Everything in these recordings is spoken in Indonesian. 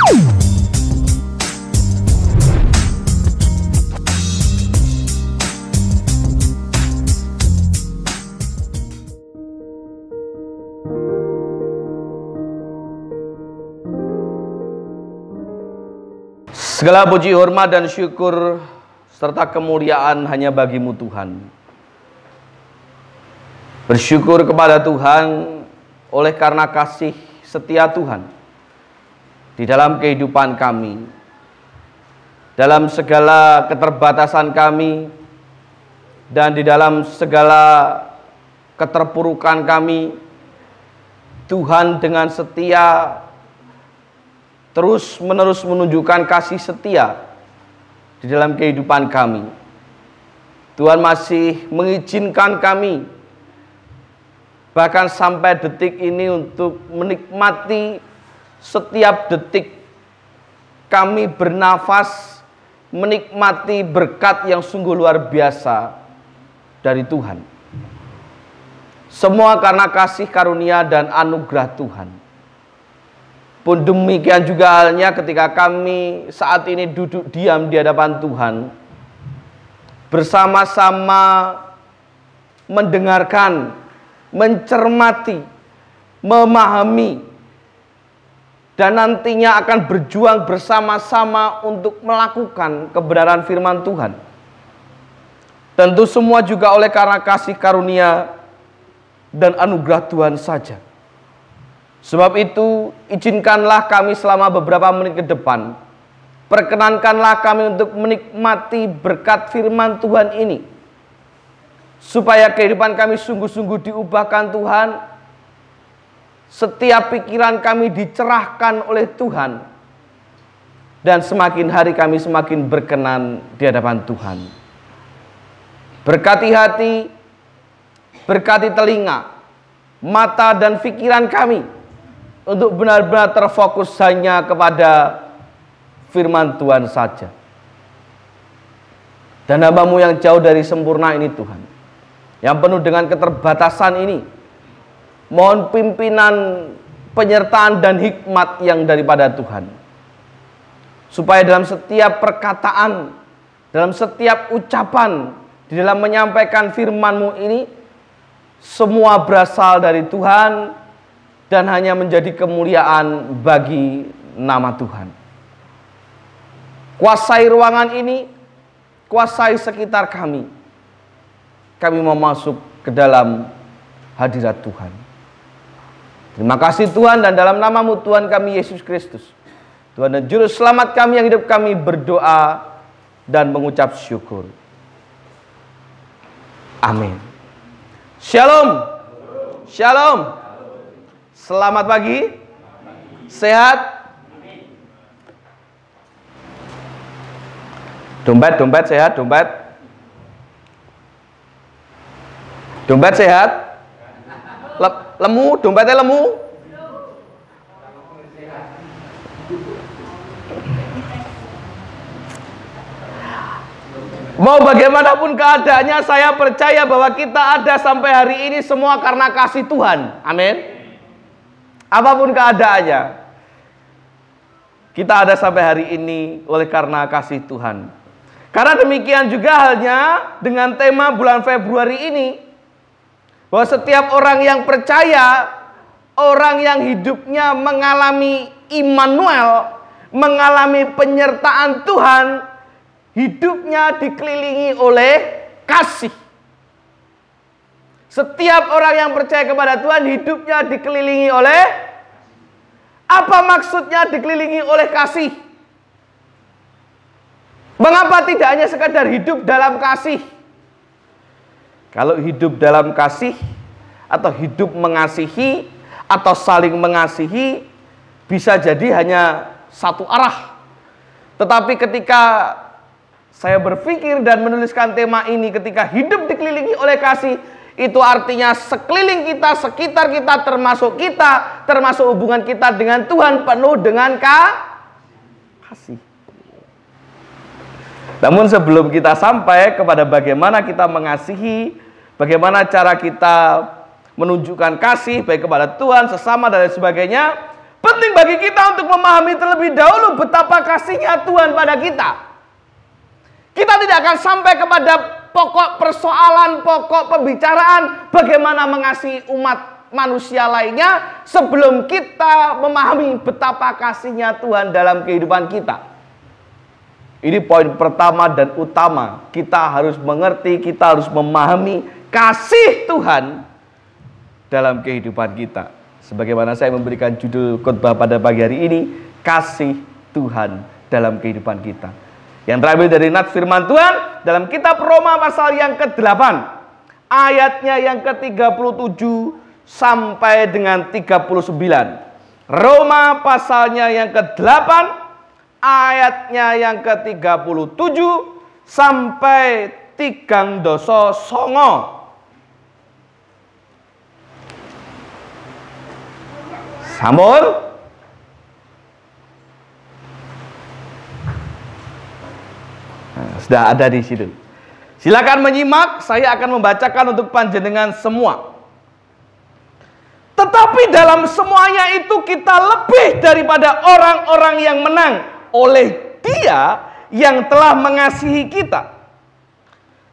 Segala puji, hormat, dan syukur serta kemuliaan hanya bagi-Mu Tuhan. Bersyukur kepada Tuhan oleh karena kasih setia Tuhan di dalam kehidupan kami, dalam segala keterbatasan kami, dan di dalam segala keterpurukan kami. Tuhan dengan setia terus-menerus menunjukkan kasih setia di dalam kehidupan kami. Tuhan masih mengizinkan kami bahkan sampai detik ini untuk menikmati setiap detik kami bernafas, menikmati berkat yang sungguh luar biasa dari Tuhan. Semua karena kasih karunia dan anugerah Tuhan. Pun demikian juga halnya ketika kami saat ini duduk diam di hadapan Tuhan, bersama-sama mendengarkan, mencermati, memahami, dan nantinya akan berjuang bersama-sama untuk melakukan kebenaran firman Tuhan. Tentu semua juga oleh karena kasih karunia dan anugerah Tuhan saja. Sebab itu, izinkanlah kami selama beberapa menit ke depan, perkenankanlah kami untuk menikmati berkat firman Tuhan ini, supaya kehidupan kami sungguh-sungguh diubahkan Tuhan, setiap pikiran kami dicerahkan oleh Tuhan, dan semakin hari kami semakin berkenan di hadapan Tuhan. Berkati hati, berkati telinga, mata, dan pikiran kami, untuk benar-benar terfokus hanya kepada firman Tuhan saja. Dan hamba-Mu yang jauh dari sempurna ini Tuhan, yang penuh dengan keterbatasan ini, mohon pimpinan, penyertaan, dan hikmat yang daripada Tuhan, supaya dalam setiap perkataan, dalam setiap ucapan, di dalam menyampaikan firman-Mu ini, semua berasal dari Tuhan dan hanya menjadi kemuliaan bagi nama Tuhan. Kuasai ruangan ini, kuasai sekitar kami. Kami mau masuk ke dalam hadirat Tuhan. Terima kasih Tuhan, dan dalam nama-Mu Tuhan kami Yesus Kristus, Tuhan dan Juru Selamat kami yang hidup, kami berdoa dan mengucap syukur. Amin. Shalom. Shalom. Selamat pagi. Sehat? Dompet sehat, dompet. Dompet sehat? Lemu, dompetnya lemu? Mau bagaimanapun keadaannya, saya percaya bahwa kita ada sampai hari ini semua karena kasih Tuhan. Amin. Apapun keadaannya, kita ada sampai hari ini oleh karena kasih Tuhan. Karena demikian juga halnya dengan tema bulan Februari ini, bahwa setiap orang yang percaya, orang yang hidupnya mengalami Immanuel, mengalami penyertaan Tuhan, hidupnya dikelilingi oleh kasih. Setiap orang yang percaya kepada Tuhan, hidupnya dikelilingi oleh, apa maksudnya dikelilingi oleh kasih? Mengapa tidak hanya sekadar hidup dalam kasih? Kalau hidup dalam kasih, atau hidup mengasihi, atau saling mengasihi, bisa jadi hanya satu arah. Tetapi ketika saya berpikir dan menuliskan tema ini, ketika hidup dikelilingi oleh kasih, itu artinya sekeliling kita, sekitar kita, termasuk hubungan kita dengan Tuhan penuh dengan kasih. Namun sebelum kita sampai kepada bagaimana kita mengasihi, bagaimana cara kita menunjukkan kasih baik kepada Tuhan, sesama, dan lain sebagainya, Penting bagi kita untuk memahami terlebih dahulu betapa kasihnya Tuhan pada kita. Kita tidak akan sampai kepada pokok persoalan, pokok pembicaraan bagaimana mengasihi umat manusia lainnya sebelum kita memahami betapa kasihnya Tuhan dalam kehidupan kita. Ini poin pertama dan utama. Kita harus mengerti, kita harus memahami kasih Tuhan dalam kehidupan kita. Sebagaimana saya memberikan judul khotbah pada pagi hari ini, kasih Tuhan dalam kehidupan kita. Yang terambil dari nats firman Tuhan dalam kitab Roma pasal yang ke-8, ayatnya yang ke-37 sampai dengan 39. Roma pasalnya yang ke-8, ayatnya yang ke-37 sampai 39. Sampun? Nah, sudah ada di situ. Silakan menyimak, saya akan membacakan untuk panjenengan semua. Tetapi dalam semuanya itu kita lebih daripada orang-orang yang menang oleh Dia yang telah mengasihi kita.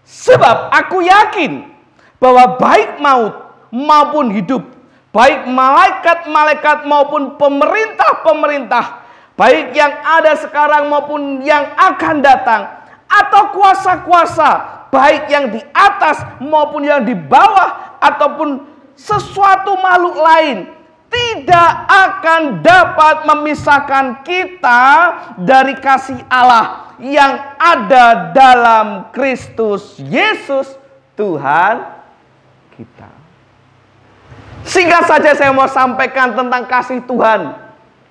Sebab aku yakin bahwa baik maut maupun hidup, baik malaikat-malaikat maupun pemerintah-pemerintah, baik yang ada sekarang maupun yang akan datang, atau kuasa-kuasa, baik yang di atas maupun yang di bawah, ataupun sesuatu makhluk lain, tidak akan dapat memisahkan kita dari kasih Allah yang ada dalam Kristus Yesus Tuhan kita. Singkat saja saya mau sampaikan tentang kasih Tuhan.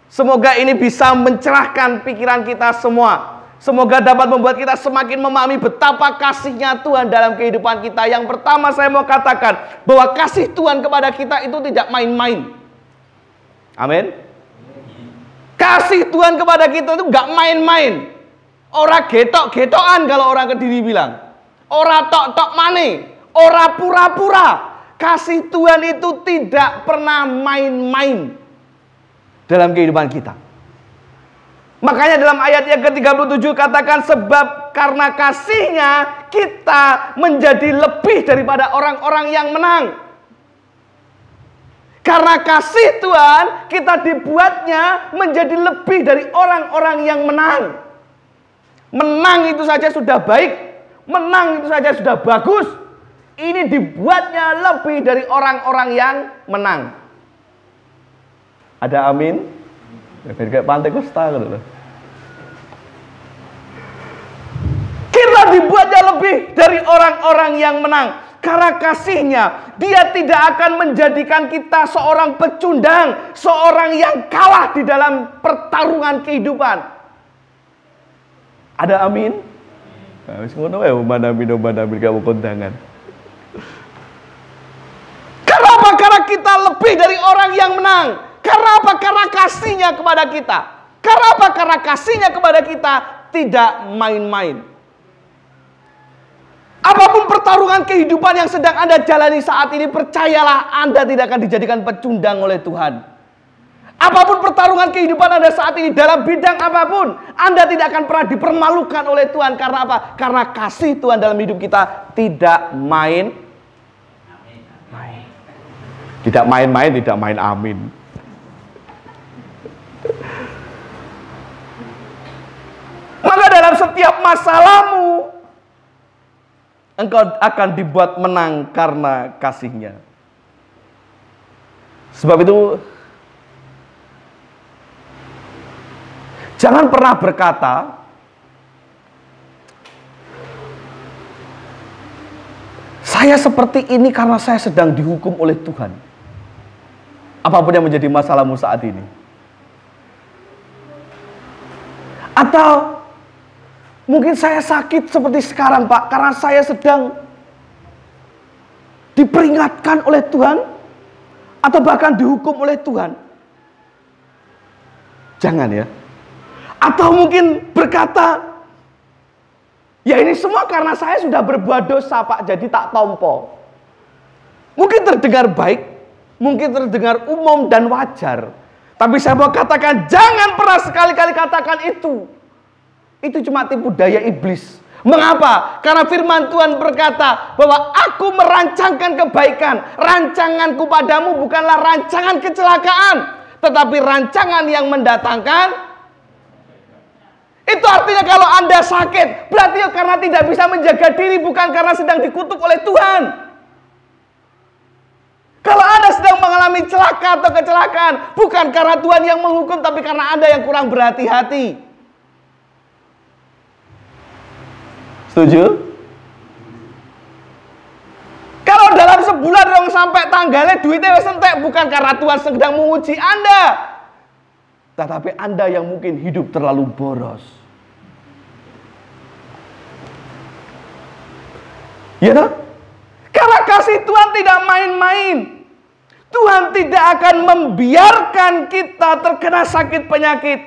Semoga ini bisa mencerahkan pikiran kita semua. Semoga dapat membuat kita semakin memahami betapa kasihnya Tuhan dalam kehidupan kita. Yang pertama saya mau katakan bahwa kasih Tuhan kepada kita itu tidak main-main. Amin. Kasih Tuhan kepada kita itu gak main-main. Ora getok-getokan kalau orang Kediri bilang. Ora tok-tok mane. Ora pura-pura. Kasih Tuhan itu tidak pernah main-main dalam kehidupan kita. Makanya dalam ayat yang ke-37 katakan, sebab karena kasihnya kita menjadi lebih daripada orang-orang yang menang. Karena kasih Tuhan kita dibuatnya menjadi lebih dari orang-orang yang menang. Menang itu saja sudah baik, menang itu saja sudah bagus. Ini dibuatnya lebih dari orang-orang yang menang. Ada amin? Kayak pantai Kosta gitu loh. Kita dibuatnya lebih dari orang-orang yang menang. Karena kasihnya, Dia tidak akan menjadikan kita seorang pecundang, seorang yang kalah di dalam pertarungan kehidupan. Ada amin? Nah, wis ngono wae amin kamu kondangan. Kenapa? Karena kita lebih dari orang yang menang. Karena apa? Karena kasihnya kepada kita. Karena apa? Karena kasihnya kepada kita tidak main-main. Apapun pertarungan kehidupan yang sedang Anda jalani saat ini, percayalah Anda tidak akan dijadikan pecundang oleh Tuhan. Apapun pertarungan kehidupan Anda saat ini, dalam bidang apapun, Anda tidak akan pernah dipermalukan oleh Tuhan. Karena apa? Karena kasih Tuhan dalam hidup kita tidak main-main. Tidak main-main, tidak main amin. Maka dalam setiap masalahmu, engkau akan dibuat menang karena kasihnya. Sebab itu, jangan pernah berkata, saya seperti ini karena saya sedang dihukum oleh Tuhan. Apapun yang menjadi masalahmu saat ini. Atau mungkin saya sakit seperti sekarang, Pak, karena saya sedang diperingatkan oleh Tuhan atau bahkan dihukum oleh Tuhan. Jangan ya. Atau mungkin berkata, ya ini semua karena saya sudah berbuat dosa, Pak, jadi tak tompo. Mungkin terdengar baik, mungkin terdengar umum dan wajar. Tapi saya mau katakan, jangan pernah sekali-kali katakan itu. Itu cuma tipu daya iblis. Mengapa? Karena firman Tuhan berkata bahwa aku merancangkan kebaikan. Rancanganku padamu bukanlah rancangan kecelakaan, tetapi rancangan yang mendatangkan. Itu artinya kalau Anda sakit, berarti karena tidak bisa menjaga diri, bukan karena sedang dikutuk oleh Tuhan. Kalau Anda sedang mengalami celaka atau kecelakaan, bukan karena Tuhan yang menghukum, tapi karena Anda yang kurang berhati-hati. Setuju? Kalau dalam sebulan dong sampai tanggalnya duitnya wis entek, bukan karena Tuhan sedang menguji Anda, tetapi Anda yang mungkin hidup terlalu boros. Ya toh? Karena kasih Tuhan tidak main-main. Tuhan tidak akan membiarkan kita terkena sakit penyakit.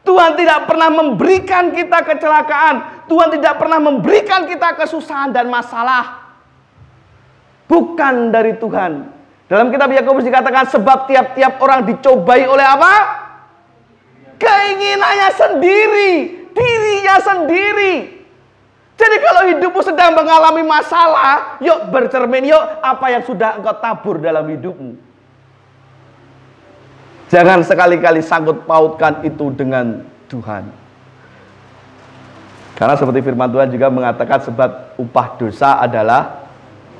Tuhan tidak pernah memberikan kita kecelakaan. Tuhan tidak pernah memberikan kita kesusahan dan masalah. Bukan dari Tuhan. Dalam kitab Yakobus dikatakan, sebab tiap-tiap orang dicobai oleh apa? Keinginannya sendiri, dirinya sendiri. Jadi kalau hidupmu sedang mengalami masalah, yuk bercermin, yuk apa yang sudah engkau tabur dalam hidupmu. Jangan sekali-kali sangkut pautkan itu dengan Tuhan. Karena seperti firman Tuhan juga mengatakan, sebab upah dosa adalah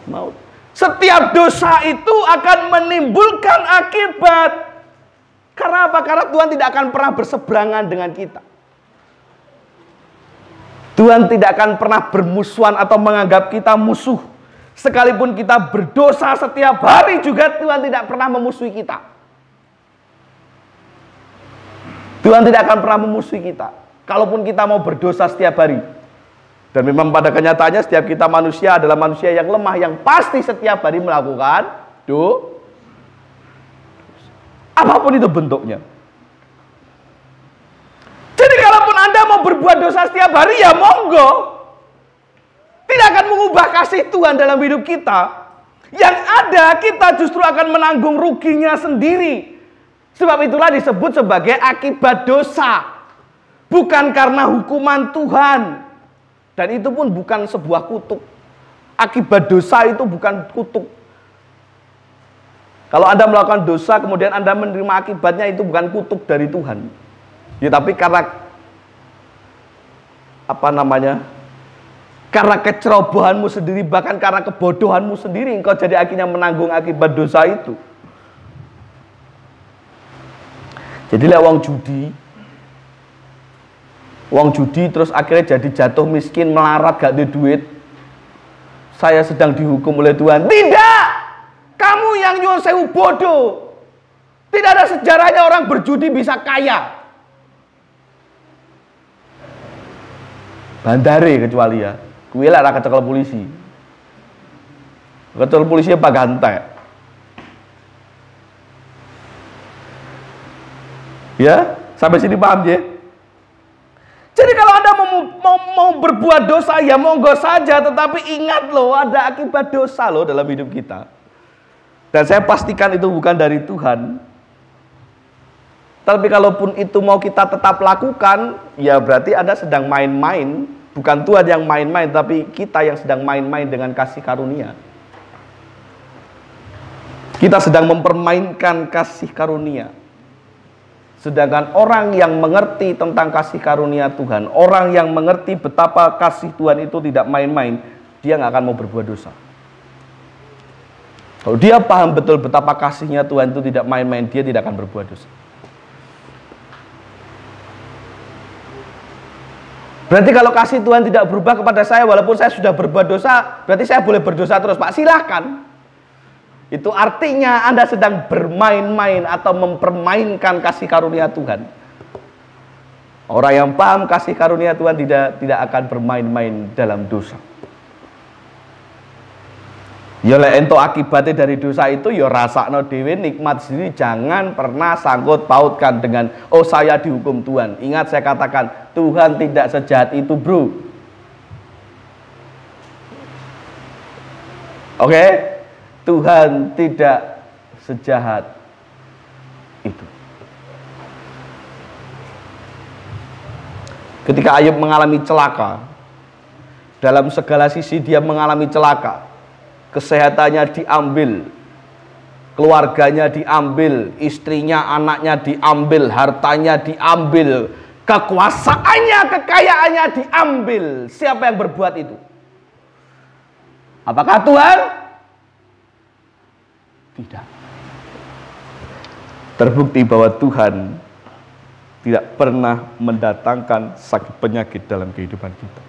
maut. Setiap dosa itu akan menimbulkan akibat. Karena apa? Karena Tuhan tidak akan pernah berseberangan dengan kita. Tuhan tidak akan pernah bermusuhan atau menganggap kita musuh. Sekalipun kita berdosa setiap hari juga Tuhan tidak pernah memusuhi kita. Tuhan tidak akan pernah memusuhi kita. Kalaupun kita mau berdosa setiap hari. Dan memang pada kenyataannya setiap kita manusia adalah manusia yang lemah, yang pasti setiap hari melakukan dosa. Apapun itu bentuknya. Jadi kalaupun Anda mau berbuat dosa setiap hari, ya monggo. Tidak akan mengubah kasih Tuhan dalam hidup kita. Yang ada, kita justru akan menanggung ruginya sendiri. Sebab itulah disebut sebagai akibat dosa. Bukan karena hukuman Tuhan. Dan itu pun bukan sebuah kutuk. Akibat dosa itu bukan kutuk. Kalau Anda melakukan dosa, kemudian Anda menerima akibatnya, itu bukan kutuk dari Tuhan. Ya, tapi karena karena kecerobohanmu sendiri, bahkan karena kebodohanmu sendiri, engkau jadi akhirnya menanggung akibat dosa itu. Jadi lah wong judi terus akhirnya jadi jatuh miskin, melarat, gak ada duit. Saya sedang dihukum oleh Tuhan. Tidak! Kamu yang nyuwun sewu bodoh. Tidak ada sejarahnya orang berjudi bisa kaya. Bandare kecuali ya. Kuwi lah kecekel polisi. Kecekel polisi apa gantek. Ya, sampai sini paham ya? Jadi kalau Anda mau berbuat dosa, ya monggo saja, tetapi ingat loh, ada akibat dosa loh dalam hidup kita. Dan saya pastikan itu bukan dari Tuhan. Tapi kalaupun itu mau kita tetap lakukan, ya berarti Anda sedang main-main. Bukan Tuhan yang main-main, tapi kita yang sedang main-main dengan kasih karunia. Kita sedang mempermainkan kasih karunia. Sedangkan orang yang mengerti tentang kasih karunia Tuhan, orang yang mengerti betapa kasih Tuhan itu tidak main-main, dia nggak akan mau berbuat dosa. Kalau dia paham betul betapa kasihnya Tuhan itu tidak main-main, dia tidak akan berbuat dosa. Berarti kalau kasih Tuhan tidak berubah kepada saya, walaupun saya sudah berbuat dosa, berarti saya boleh berdosa terus, Pak? Silahkan. Itu artinya Anda sedang bermain-main atau mempermainkan kasih karunia Tuhan. Orang yang paham kasih karunia Tuhan tidak akan bermain-main dalam dosa. Ya lek ento akibatnya dari dosa itu ya rasakno dhewe, nikmat sendiri, jangan pernah sangkut pautkan dengan oh saya dihukum Tuhan. Ingat saya katakan, Tuhan tidak sejahat itu, bro. Oke? Tuhan tidak sejahat itu. Ketika Ayub mengalami celaka, dalam segala sisi dia mengalami celaka. Kesehatannya diambil, keluarganya diambil, istrinya, anaknya diambil, hartanya diambil, kekuasaannya, kekayaannya diambil. Siapa yang berbuat itu? Apakah Tuhan? Tidak. Terbukti bahwa Tuhan tidak pernah mendatangkan sakit penyakit dalam kehidupan kita.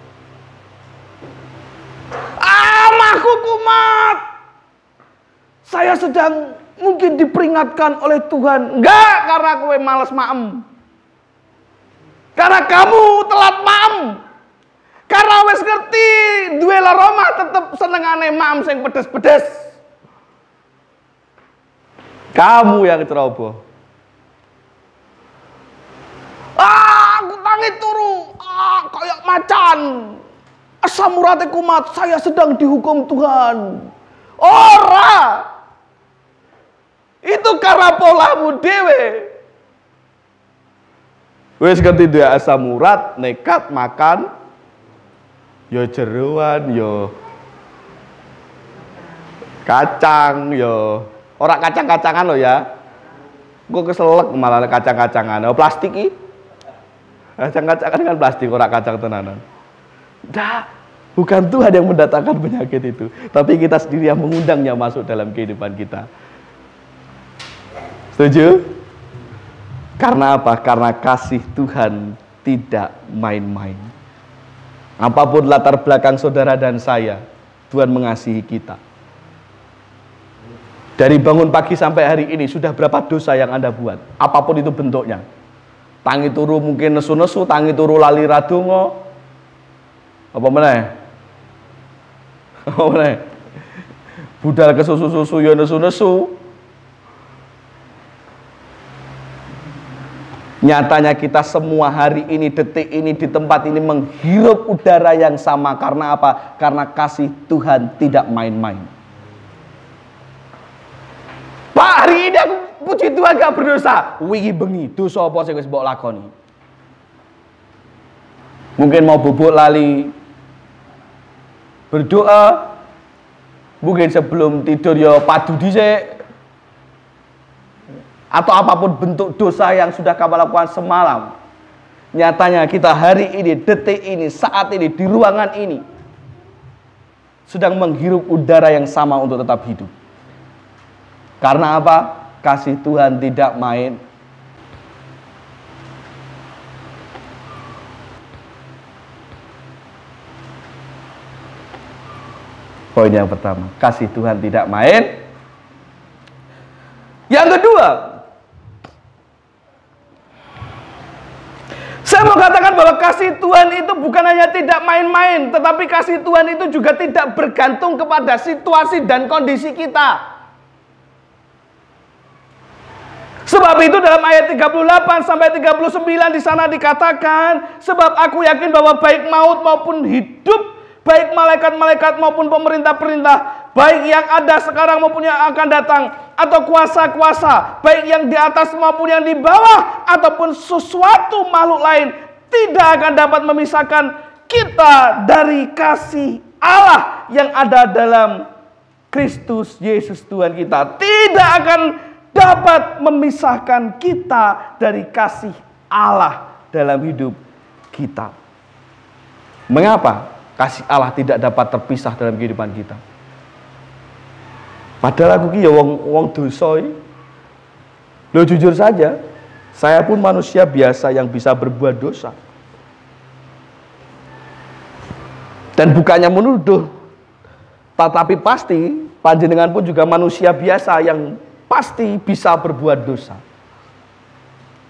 Amahku kumat, saya sedang mungkin diperingatkan oleh Tuhan. Enggak, karena kowe males maem. Karena kamu telat maem. Karena wis ngerti duwe lara tetep senengane maem sing pedes-pedes. Kamu yang ceroboh. Aku tangi turu, kayak macan. Asam urate kumat, saya sedang dihukum Tuhan. Ora. Itu karena polamu dewe. Wis ngerti duwe asam urat, nekat makan yo jeruan, yo kacang, yo ora kacang-kacangan lo ya. Gue keselak malah kacang-kacangan. Oh plastik iki. Kacang-kacangan kan plastik, ora kacang tenanan. Dah, bukan Tuhan yang mendatangkan penyakit itu, tapi kita sendiri yang mengundangnya masuk dalam kehidupan kita. Setuju? Karena apa? Karena kasih Tuhan tidak main-main. Apapun latar belakang saudara dan saya, Tuhan mengasihi kita. Dari bangun pagi sampai hari ini, sudah berapa dosa yang Anda buat? Apapun itu bentuknya. Tangi turu mungkin nesu-nesu, tangi turu lali radonga. Apa meneh? Apa meneh? Budal ke susu-susu ya nesu-nesu. Nyatanya kita semua hari ini, detik ini, di tempat ini menghirup udara yang sama. Karena apa? Karena kasih Tuhan tidak main-main. Pak, hari ini aku puji Tuhan gak berdosa. Wingi bengi dosa apa sing wis mbok lakoni? Mungkin mau bubuk lali berdoa. Mungkin sebelum tidur ya padu dhisik. Atau apapun bentuk dosa yang sudah kamu lakukan semalam. Nyatanya kita hari ini, detik ini, saat ini, di ruangan ini sedang menghirup udara yang sama untuk tetap hidup. Karena apa? Kasih Tuhan tidak main. Poin yang pertama, kasih Tuhan tidak main. Yang kedua, saya mau katakan bahwa kasih Tuhan itu bukan hanya tidak main-main, tetapi kasih Tuhan itu juga tidak bergantung kepada situasi dan kondisi kita. Sebab itu dalam ayat 38 sampai 39 di sana dikatakan, sebab aku yakin bahwa baik maut maupun hidup, baik malaikat-malaikat maupun pemerintah-pemerintah, baik yang ada sekarang maupun yang akan datang, atau kuasa-kuasa, baik yang di atas maupun yang di bawah, ataupun sesuatu makhluk lain, tidak akan dapat memisahkan kita dari kasih Allah yang ada dalam Kristus Yesus Tuhan kita. Tidak akan dapat memisahkan kita dari kasih Allah dalam hidup kita. Mengapa kasih Allah tidak dapat terpisah dalam kehidupan kita? Padahal aku ki ya wong dosa. Loh jujur saja, saya pun manusia biasa yang bisa berbuat dosa. Dan bukannya menuduh, tetapi pasti panjenengan pun juga manusia biasa yang pasti bisa berbuat dosa.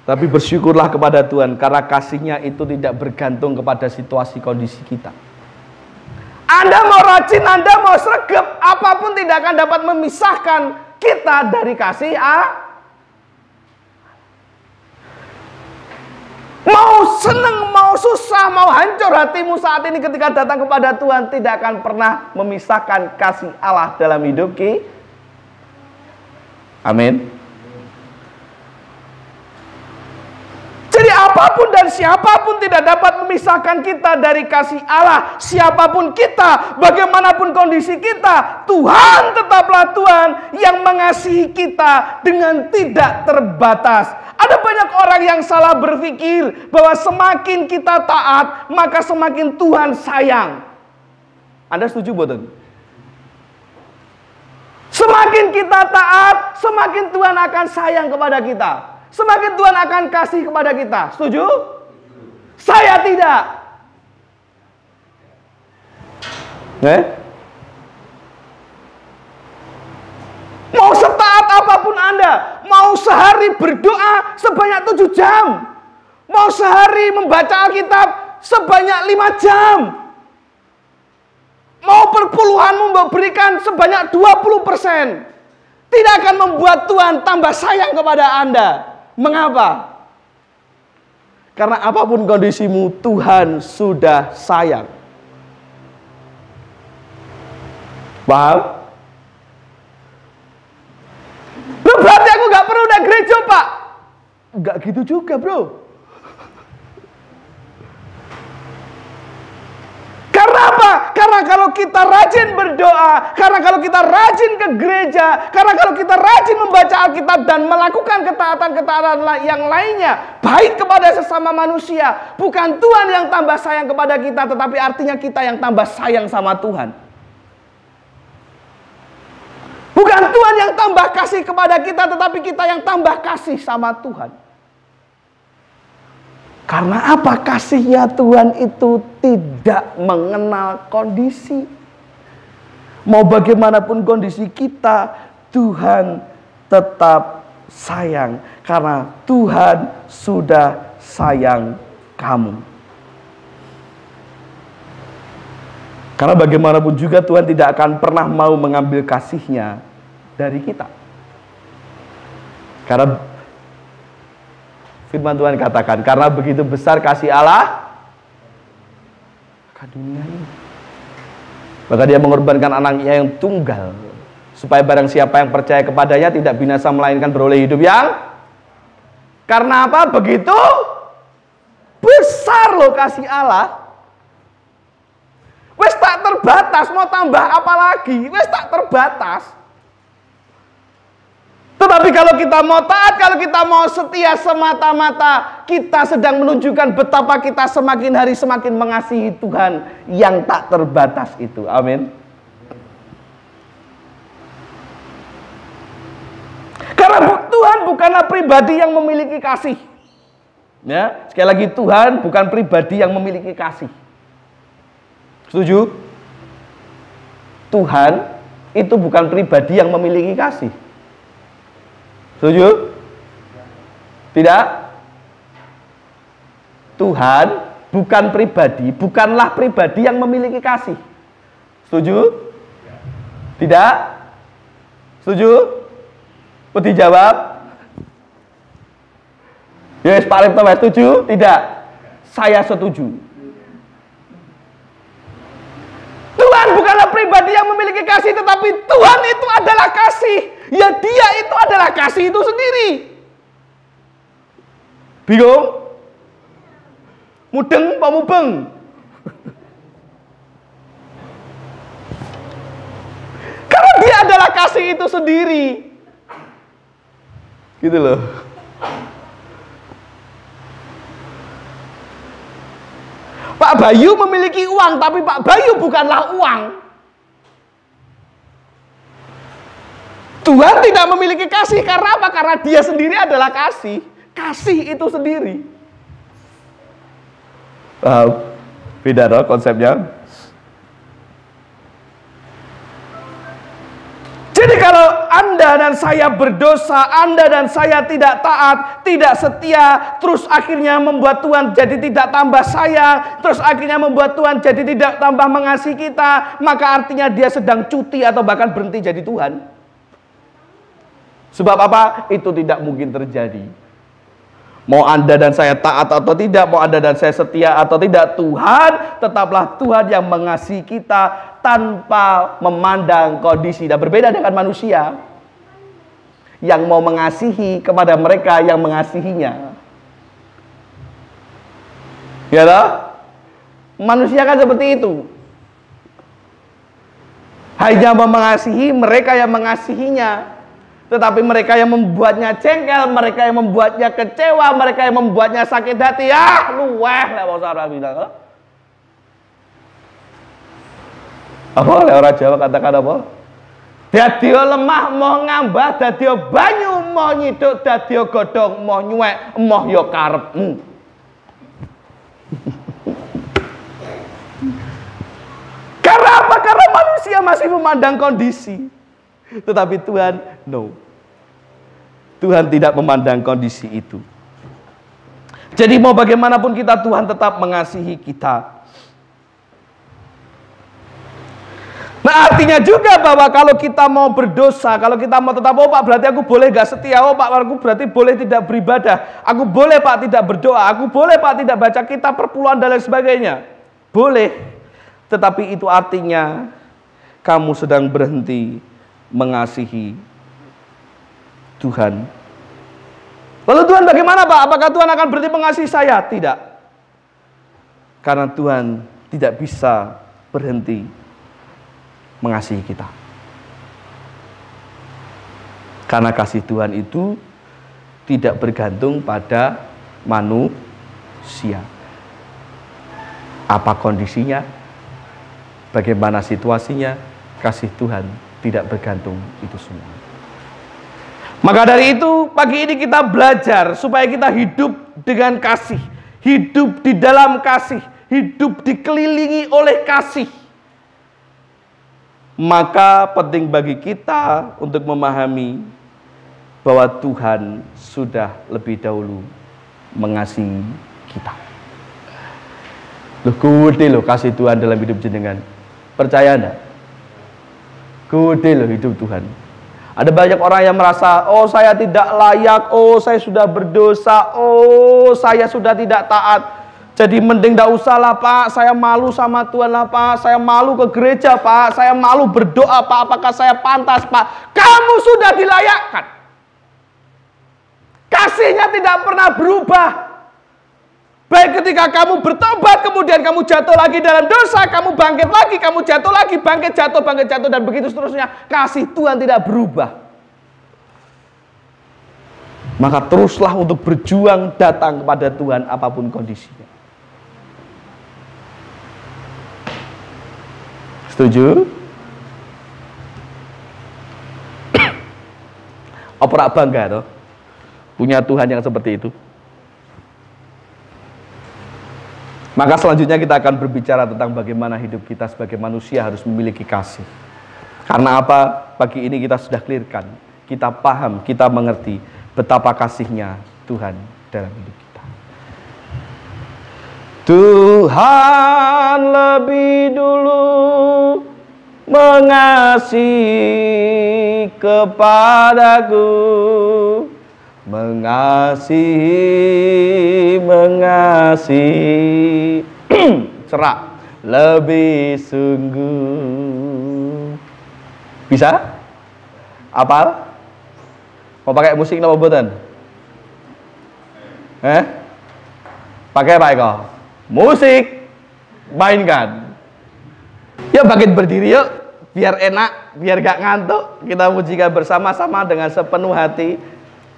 Tapi bersyukurlah kepada Tuhan karena kasih-Nya itu tidak bergantung kepada situasi kondisi kita. Anda mau rajin, Anda mau sregep, apapun tidak akan dapat memisahkan kita dari kasih Allah. Mau seneng, mau susah, mau hancur hatimu saat ini ketika datang kepada Tuhan, tidak akan pernah memisahkan kasih Allah dalam hidup kita. Amin. Jadi apa Apapun dan siapapun tidak dapat memisahkan kita dari kasih Allah. Siapapun kita, bagaimanapun kondisi kita, Tuhan tetaplah Tuhan yang mengasihi kita dengan tidak terbatas. Ada banyak orang yang salah berpikir bahwa semakin kita taat, maka semakin Tuhan sayang. Anda setuju bukan? Semakin kita taat, semakin Tuhan akan sayang kepada kita. Semakin Tuhan akan kasih kepada kita. Setuju? Saya tidak. Mau setaat apapun Anda, mau sehari berdoa sebanyak 7 jam, mau sehari membaca Alkitab sebanyak 5 jam, mau perpuluhan memberikan sebanyak 20%, tidak akan membuat Tuhan tambah sayang kepada Anda. Mengapa? Karena apapun kondisimu, Tuhan sudah sayang. Paham? Loh, berarti aku gak perlu udah gereja, Pak? Gak gitu juga, bro. Karena apa? Karena kalau kita rajin berdoa, karena kalau kita rajin ke gereja, karena kalau kita rajin membaca Alkitab dan melakukan ketaatan-ketaatan yang lainnya, baik kepada sesama manusia, bukan Tuhan yang tambah sayang kepada kita, tetapi artinya kita yang tambah sayang sama Tuhan. Bukan Tuhan yang tambah kasih kepada kita, tetapi kita yang tambah kasih sama Tuhan. Karena apa? Kasihnya Tuhan itu tidak mengenal kondisi. Mau bagaimanapun kondisi kita, Tuhan tetap sayang. Karena Tuhan sudah sayang kamu. Karena bagaimanapun juga Tuhan tidak akan pernah mau mengambil kasihnya dari kita. Karena firman Tuhan katakan, karena begitu besar kasih Allah ke dunia ini, maka Dia mengorbankan anaknya yang tunggal, supaya barang siapa yang percaya kepadanya tidak binasa melainkan beroleh hidup yang. Karena apa? Begitu besar loh kasih Allah. Wes tak terbatas, mau tambah apa lagi? Wes tak terbatas. Tetapi kalau kita mau taat, kalau kita mau setia, semata-mata kita sedang menunjukkan betapa kita semakin hari semakin mengasihi Tuhan yang tak terbatas itu. Amin. Karena Tuhan bukanlah pribadi yang memiliki kasih. Ya, sekali lagi, Tuhan bukan pribadi yang memiliki kasih. Setuju? Tuhan itu bukan pribadi yang memiliki kasih. Setuju? Tidak? Tuhan bukan pribadi, bukanlah pribadi yang memiliki kasih. Setuju? Tidak? Setuju? Mau dijawab? Yes, Pak Repto, setuju? Tidak? Saya setuju. Tuhan bukanlah pribadi yang memiliki kasih, tetapi Tuhan itu adalah kasih. Ya, Dia itu adalah kasih itu sendiri. Bingung? Mudeng, Pak Mubeng. Karena Dia adalah kasih itu sendiri. Gitu loh. Pak Bayu memiliki uang, tapi Pak Bayu bukanlah uang. Tuhan tidak memiliki kasih, karena apa? Karena Dia sendiri adalah kasih. Kasih itu sendiri. Beda dong konsepnya. Jadi kalau Anda dan saya berdosa, Anda dan saya tidak taat, tidak setia, terus akhirnya membuat Tuhan jadi tidak tambah sayang, terus akhirnya membuat Tuhan jadi tidak tambah mengasihi kita, maka artinya Dia sedang cuti atau bahkan berhenti jadi Tuhan. Sebab apa? Itu tidak mungkin terjadi. Mau Anda dan saya taat atau tidak, mau Anda dan saya setia atau tidak, Tuhan tetaplah Tuhan yang mengasihi kita tanpa memandang kondisi. Dan berbeda dengan manusia yang mau mengasihi kepada mereka yang mengasihinya. Ya toh? Manusia kan seperti itu. Hanya mengasihi mereka yang mengasihinya. Tetapi mereka yang membuatnya jengkel, mereka yang membuatnya kecewa, mereka yang membuatnya sakit hati, luweh lah wong Arab bilang. Apa oleh orang Jawa katakan apa? Dadio lemah mau ngambah, dadio banyu mau nyiduk, dadio godhong mau nyuwek, emoh yo karepmu. Karena apa? Karena manusia masih memandang kondisi. Tetapi Tuhan, no. Tuhan tidak memandang kondisi itu. Jadi mau bagaimanapun kita, Tuhan tetap mengasihi kita. Nah artinya juga bahwa kalau kita mau berdosa, kalau kita mau tetap, oh Pak berarti aku boleh gak setia, oh Pak aku berarti boleh tidak beribadah, aku boleh Pak tidak berdoa, aku boleh Pak tidak baca kitab perpuluhan dan lain sebagainya. Boleh, tetapi itu artinya kamu sedang berhenti mengasihi Tuhan. Lalu Tuhan bagaimana Pak? Apakah Tuhan akan berhenti mengasihi saya? Tidak. Karena Tuhan tidak bisa berhenti mengasihi kita. Karena kasih Tuhan itu tidak bergantung pada manusia. Apa kondisinya? Bagaimana situasinya? Kasih Tuhan tidak bergantung itu semua. Maka dari itu pagi ini kita belajar supaya kita hidup dengan kasih, hidup di dalam kasih, hidup dikelilingi oleh kasih. Maka penting bagi kita untuk memahami bahwa Tuhan sudah lebih dahulu mengasihi kita. Loh gede loh kasih Tuhan dalam hidup jenengan. Percaya enggak? Gede loh hidup Tuhan. Ada banyak orang yang merasa, oh saya tidak layak, oh saya sudah berdosa, oh saya sudah tidak taat. Jadi mending tidak usah lah Pak, saya malu sama Tuhan lah Pak, saya malu ke gereja Pak, saya malu berdoa Pak, apakah saya pantas Pak? Kamu sudah dilayakkan. Kasihnya tidak pernah berubah. Baik ketika kamu bertobat, kemudian kamu jatuh lagi dalam dosa, kamu bangkit lagi, kamu jatuh lagi, bangkit jatuh, dan begitu seterusnya. Kasih Tuhan tidak berubah. Maka teruslah untuk berjuang datang kepada Tuhan apapun kondisinya. Setuju? Opera bangga toh? Punya Tuhan yang seperti itu. Maka selanjutnya kita akan berbicara tentang bagaimana hidup kita sebagai manusia harus memiliki kasih. Karena apa? Pagi ini kita sudah clearkan, kita paham, kita mengerti betapa kasihnya Tuhan dalam hidup kita. Tuhan lebih dulu mengasihi kepadaku, mengasihi cerak lebih sungguh. Bisa? Apal? Mau pakai musik nama boten? Pakai apa Eko? Musik, mainkan. Ya bangkit berdiri yuk, biar enak, biar gak ngantuk. Kita mujikan bersama-sama dengan sepenuh hati.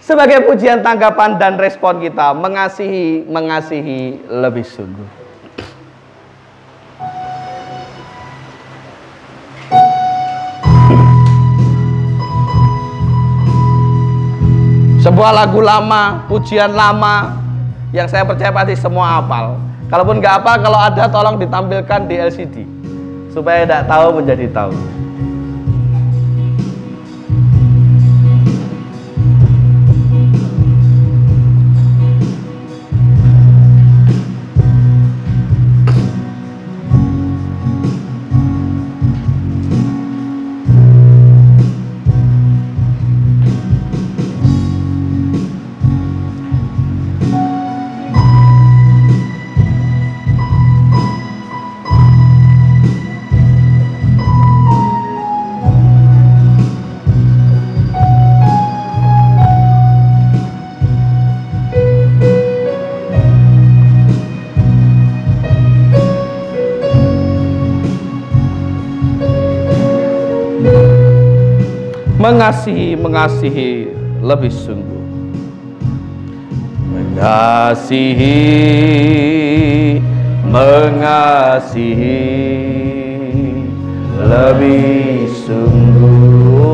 Sebagai pujian tanggapan dan respon kita, mengasihi lebih sungguh. Sebuah lagu lama, pujian lama, yang saya percaya pasti semua hafal. Kalaupun nggak hafal, kalau ada tolong ditampilkan di LCD, supaya tidak tahu menjadi tahu. mengasihi lebih sungguh. Mengasihi lebih sungguh,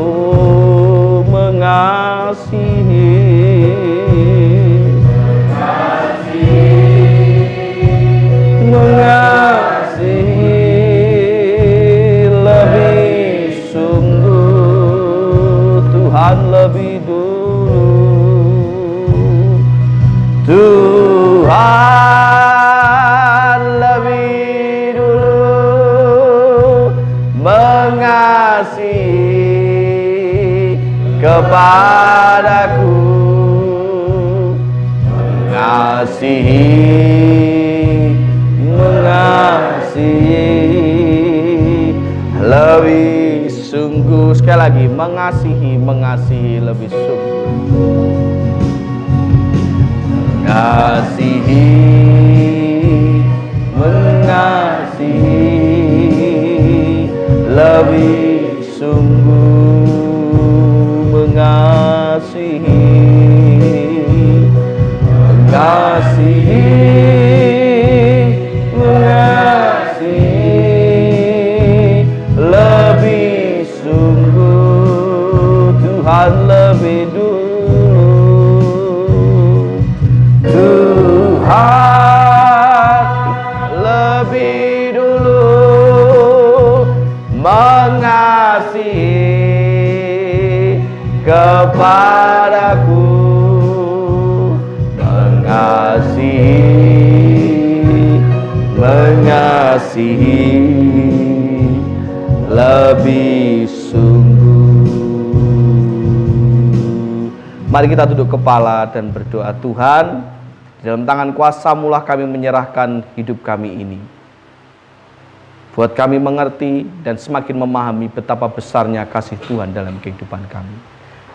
mengasihi lebih sungguh. Tuhan lebih dulu, Tuhan lebih dulu mengasihi kepadaku, mengasihi lebih sungguh. Sekali lagi, mengasihi lebih sungguh. Mengasihi lebih sungguh, mengasihi lebih sungguh. Tuhan lebih dulu, Tuhan lebih dulu mengasihi kepadaku, mengasihi lebih sungguh. Mari kita duduk kepala dan berdoa. Tuhan, di dalam tangan kuasa-Mu lah kami menyerahkan hidup kami ini. Buat kami mengerti dan semakin memahami betapa besarnya kasih Tuhan dalam kehidupan kami.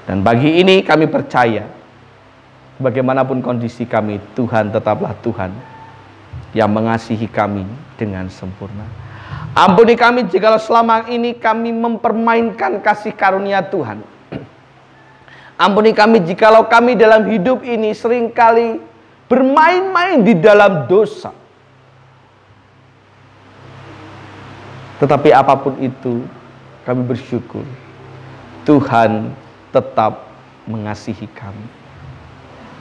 Dan bagi ini kami percaya, bagaimanapun kondisi kami, Tuhan tetaplah Tuhan yang mengasihi kami dengan sempurna. Ampuni kami jikalau selama ini kami mempermainkan kasih karunia Tuhan. Ampuni kami jikalau kami dalam hidup ini seringkali bermain-main di dalam dosa. Tetapi apapun itu, kami bersyukur Tuhan tetap mengasihi kami.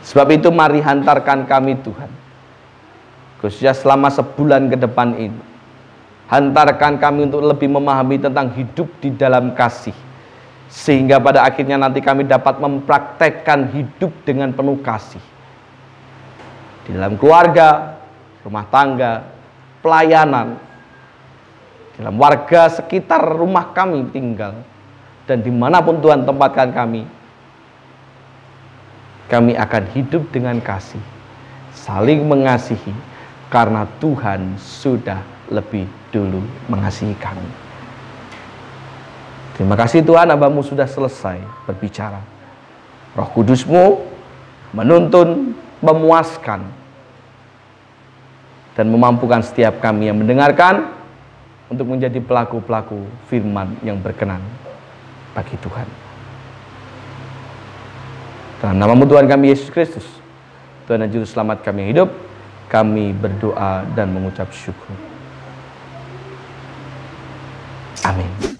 Sebab itu mari hantarkan kami Tuhan, khususnya selama sebulan ke depan ini, hantarkan kami untuk lebih memahami tentang hidup di dalam kasih, sehingga pada akhirnya nanti kami dapat mempraktekkan hidup dengan penuh kasih di dalam keluarga, rumah tangga, pelayanan, dalam warga sekitar rumah kami tinggal, dan dimanapun Tuhan tempatkan kami akan hidup dengan kasih, saling mengasihi, karena Tuhan sudah lebih dulu mengasihi kami. Terima kasih Tuhan, Hamba-Mu sudah selesai berbicara. Roh Kudus-Mu menuntun, memuaskan, dan memampukan setiap kami yang mendengarkan untuk menjadi pelaku-pelaku firman yang berkenan bagi Tuhan. Dalam nama Tuhan kami Yesus Kristus, Tuhan dan Juru Selamat kami yang hidup, kami berdoa dan mengucap syukur. Amin.